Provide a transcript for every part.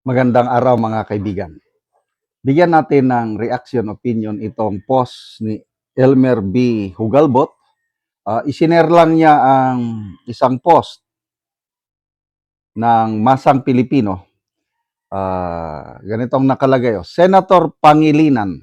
Magandang araw mga kaibigan. Bigyan natin ng reaction opinion itong post ni Elmer B. Hugalbot. Isinare lang niya ang isang post ng Masang Pilipino. Ganitong nakalagay. Senator Pangilinan,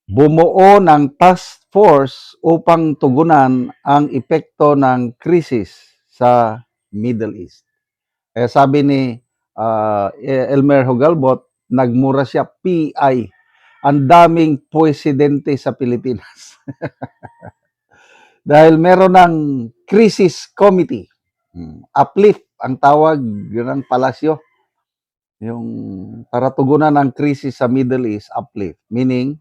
bumuo ng task force upang tugunan ang epekto ng krisis sa Middle East. Kaya sabi ni Elmer Hugalbot, nagmura siya, PI. Ang daming presidente sa Pilipinas. Dahil meron ng crisis committee. Uplift ang tawag, yun ang palasyo. Yung para tugunan ang krisis sa Middle East, uplift. Meaning,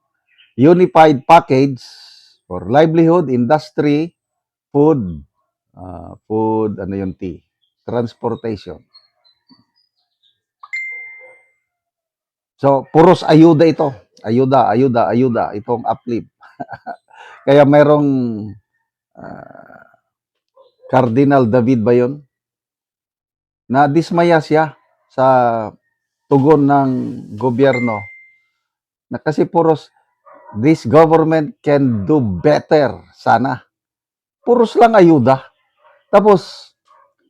unified package for livelihood, industry, food, ano yung T, transportation. So, puros ayuda ito. Ayuda. Itong uplift. Kaya mayroong Cardinal David ba yun? Na dismaya siya sa tugon ng gobyerno. Na kasi puros, this government can do better. Sana. Puros lang ayuda. Tapos,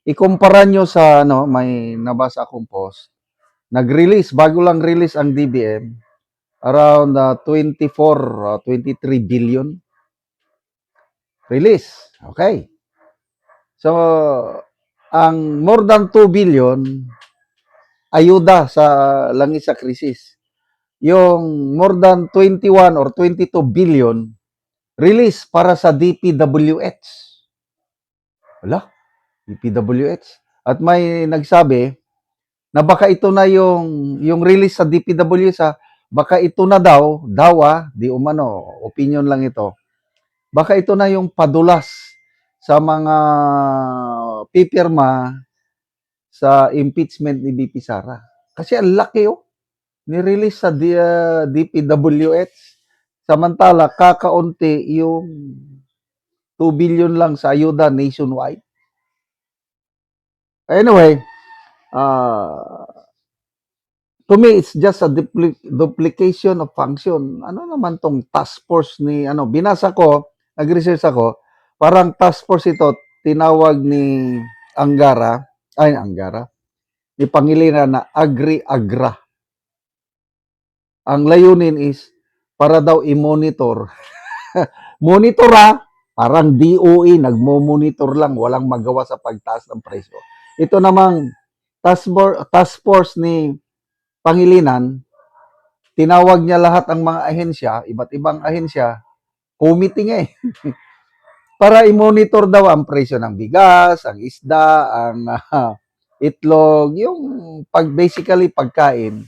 ikumpara nyo sa, may nabasa akong post. Nag-release, bago lang release ang DBM, around 24, 23 billion release. Okay. So, ang more than 2 billion ayuda sa langis sa krisis. Yung more than 21 or 22 billion release para sa DPWH. Wala, DPWH. At may nagsabi na baka ito na yung release sa DPWH, baka ito na daw, di umano, opinion lang ito. Baka ito na yung padulas sa mga pipirma sa impeachment ni BP Sara. Kasi ang laki ni-release sa DPWH. Samantala, kakaunti yung 2 billion lang sa ayuda nationwide. Anyway, to me, it's just a duplication of function. Ano naman tong task force ni, binasa ko, nag-research ako, parang task force ito, tinawag ni ni Pangilinan na Agri-Agra. Ang layunin is, para daw i-monitor. Monitor parang DOE, nagmo-monitor lang, walang magawa sa pagtaas ng presyo. Ito namang task force ni Pangilinan, tinawag niya lahat ang mga ahensya, iba't ibang ahensya, committee nga para i-monitor daw ang presyo ng bigas, ang isda, ang itlog, yung basically pagkain.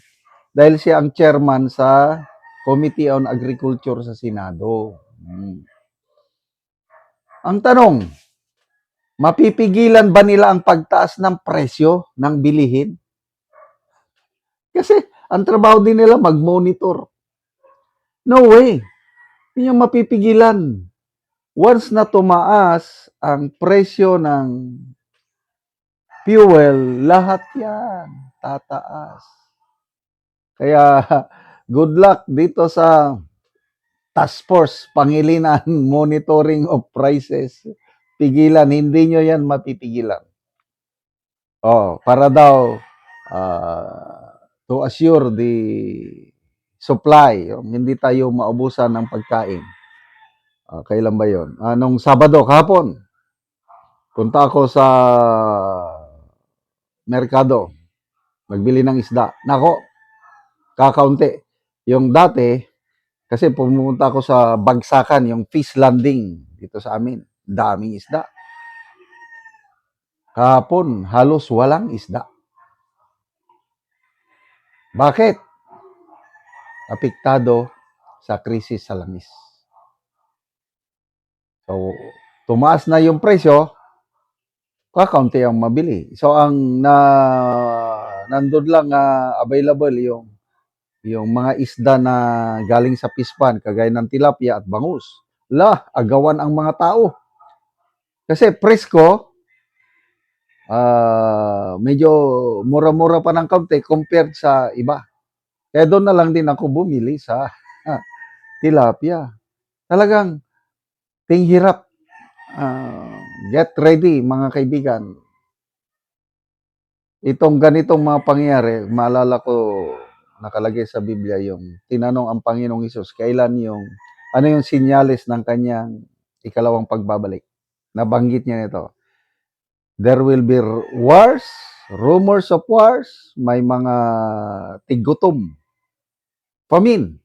Dahil siya ang chairman sa Committee on Agriculture sa Senado. Ang tanong, mapipigilan ba nila ang pagtaas ng presyo ng bilihin? Kasi ang trabaho din nila mag-monitor. No way. Hindi yung mapipigilan. Once na tumaas ang presyo ng fuel, lahat yan tataas. Kaya good luck dito sa task force, Pangilinan, monitoring of prices. Pigilan, hindi nyo yan mapipigilan. Para daw to assure the supply, hindi tayo maubusan ng pagkain. Kailan ba yon? Nung Sabado, kahapon, punta ako sa merkado, nagbili ng isda. Nako, kakaunti. Yung dati, kasi pumunta ako sa Bagsakan, yung fish landing dito sa amin. Daming isda. Kahapon, halos walang isda. Bakit? Apektado sa krisis sa langis. So, tumaas na yung presyo, kakaunti ang mabili. So, ang nandun lang available yung mga isda na galing sa pispan, kagaya ng tilapia at bangus. Agawan ang mga tao. Kasi presko, medyo mura-mura pa ng kaunti compared sa iba. Kaya doon na lang din ako bumili sa tilapia. Talagang tinghirap. Get ready mga kaibigan. Itong ganitong mga pangyayari, maalala ko nakalagay sa Biblia yung tinanong ang Panginoong Hesus, ano yung sinyalis ng kanyang ikalawang pagbabalik. Nabanggit niya nito. There will be wars, rumors of wars, may mga tigutom, famine.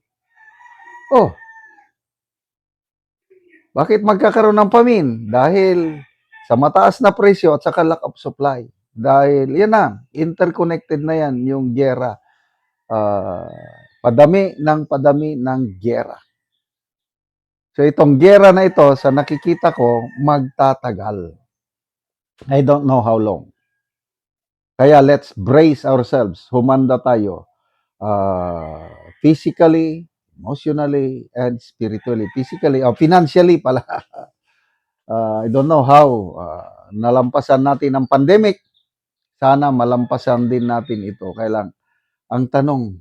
Oh, bakit magkakaroon ng famine? Dahil sa mataas na presyo at saka lack of supply. Dahil yan na, interconnected na yan yung giyera. Padami ng giyera. So itong giyera na ito, sa nakikita ko, magtatagal. I don't know how long. Kaya let's brace ourselves. Humanda tayo. Physically, emotionally, and spiritually. Physically, financially pala. I don't know how. Nalampasan natin ang pandemic. Sana malampasan din natin ito. Kailang ang tanong,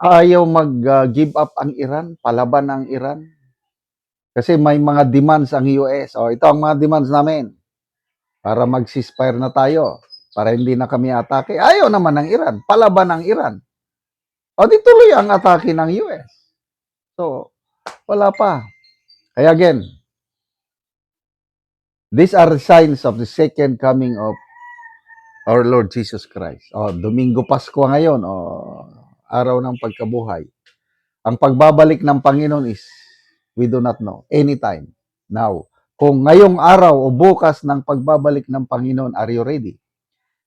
ayaw mag-give up ang Iran, palaban ang Iran. Kasi may mga demands ang US. Ito ang mga demands namin. Para mag-ceasefire na tayo. Para hindi na kami atake. Ayaw naman ng Iran. Palaban ang Iran. Di tuloy ang atake ng US. So, wala pa. Kaya again, these are signs of the second coming of our Lord Jesus Christ. Domingo Pasko ngayon. Araw ng pagkabuhay. Ang pagbabalik ng Panginoon is, we do not know. Anytime. Now, kung ngayong araw o bukas ng pagbabalik ng Panginoon, are you ready?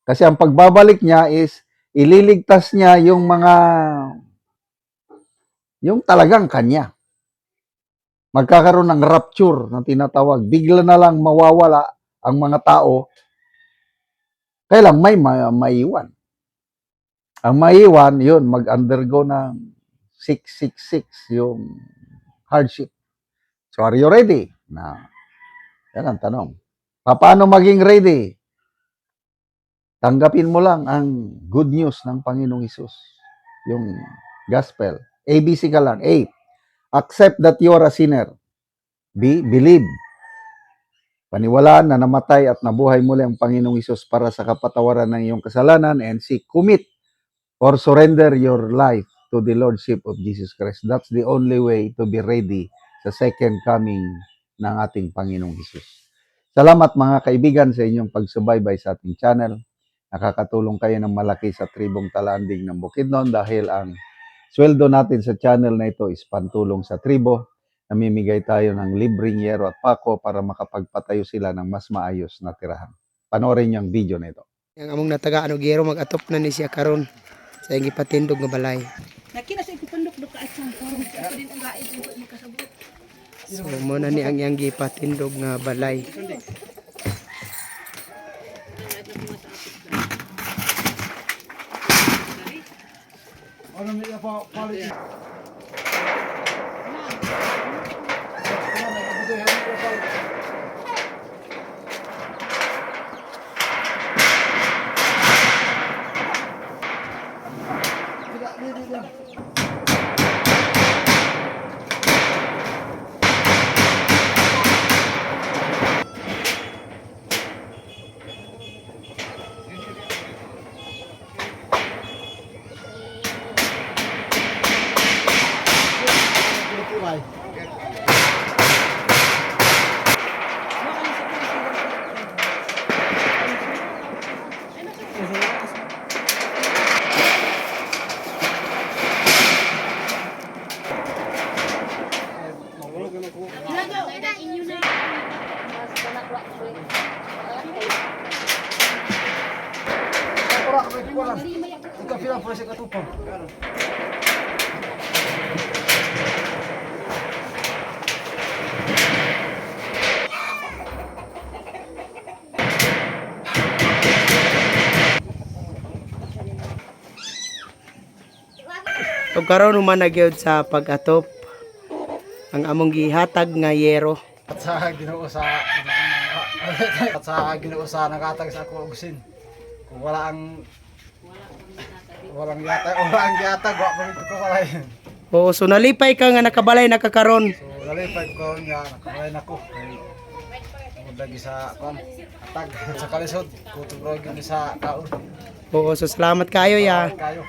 Kasi ang pagbabalik niya is, ililigtas niya yung talagang kanya. Magkakaroon ng rapture na tinatawag. Bigla na lang mawawala ang mga tao. Kailang may maiwan. Ang maiwan, yun, mag-undergo ng 666, yung hardship. So, are you ready? Yan ang tanong. Paano maging ready? Tanggapin mo lang ang good news ng Panginoong Hesus. Yung gospel. ABC ka lang. A, accept that you are a sinner. B, believe. Paniwalaan na namatay at nabuhay muli ang Panginoong Hesus para sa kapatawaran ng iyong kasalanan. And C, commit or surrender your life to the Lordship of Jesus Christ. That's the only way to be ready sa second coming ng ating Panginoong Hesus. Salamat mga kaibigan sa inyong pagsubaybay sa ating channel. Nakakatulong kayo ng malaki sa tribong Talanding ng Bukidnon dahil ang sweldo natin sa channel na ito is pantulong sa tribo. Namimigay tayo ng libreng yero at pako para makapagpatayo sila ng mas maayos na tirahan. Panoorin niyo ang video na ito. Ang among nataga gero mag-atop na ni siya karon sa iyang ipatindog nga balay. Nakina sa ipapandok do ka atang karon ako din ang gaid mo makasabot. So mo na ni ang iyang gipatindog nga balay. So karon man na gyud sa pag-atop ang among gihatag nga yero. At sa Ginoo sa At sa Ginoo sa nagatag sa ako og sin. Kung walang yatag, wa pa ko wala yun. Oo, so nalipay ka nga nakabalay nakakaron. So nalipay ko nga nakabalay na ko. Lagi sa atag sa kalisod, kutubro gyud sa kaon. Oo, so salamat kayo ya. Kayo.